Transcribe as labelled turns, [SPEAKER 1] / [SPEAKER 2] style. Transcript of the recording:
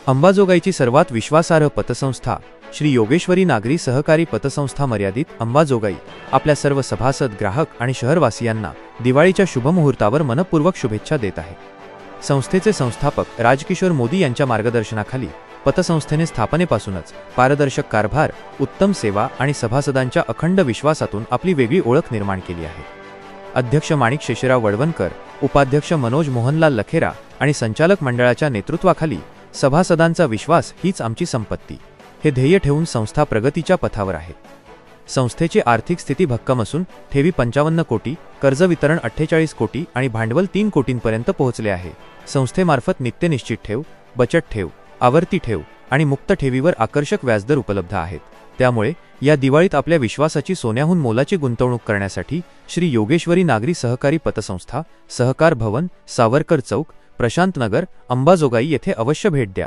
[SPEAKER 1] अंबाजोगाईची सर्वात विश्वासार्ह पतसंस्था श्री योगेश्वरी नागरी सहकारी पतसंस्था मर्यादित अंबाजोगाई आपल्या सर्व सभासद, ग्राहक आणि शहरवासियांना दिवाळीच्या शुभमुहूर्तावर मनपूर्वक शुभेच्छा देत आहे। संस्थेचे संस्थापक राजकिशोर मोदी यांच्या मार्गदर्शनाखाली पतसंस्थेने स्थापनेपासूनच पारदर्शक कारभार, उत्तम सेवा आणि सभासदांच्या अखंड विश्वासातून आपली वेगळी ओळख निर्माण केली आहे। अध्यक्ष माणिक शेषराव वळवणकर, उपाध्यक्ष मनोज मोहनलाल लखेरा आणि संचालक मंडळाच्या नेतृत्वाखाली सभासदांचा विश्वास हीच आमची संपत्ती हे ध्येय ठेवून संस्था प्रगतीच्या पथावर आहे। संस्थेची आर्थिक स्थिती भक्कम असून ठेवी 55 कोटी, कर्ज वितरण 48 कोटी आणि भांडवल 3 कोटींपर्यंत पोहोचले आहे। संस्थेमार्फत नित्यनिश्चित ठेव, बचत ठेव, आवर्ती ठेव आणि मुक्त ठेवीवर आकर्षक व्याजदर उपलब्ध आहेत। त्यामुळे या दिवाळीत आपल्या विश्वासाची सोन्याहून मोलाची गुंतवणूक करण्यासाठी श्री योगेश्वरी नागरी सहकारी पतसंस्था, सहकार भवन, सावरकर चौक, प्रशांत नगर, अंबाजोगाई येथे अवश्य भेट द्या।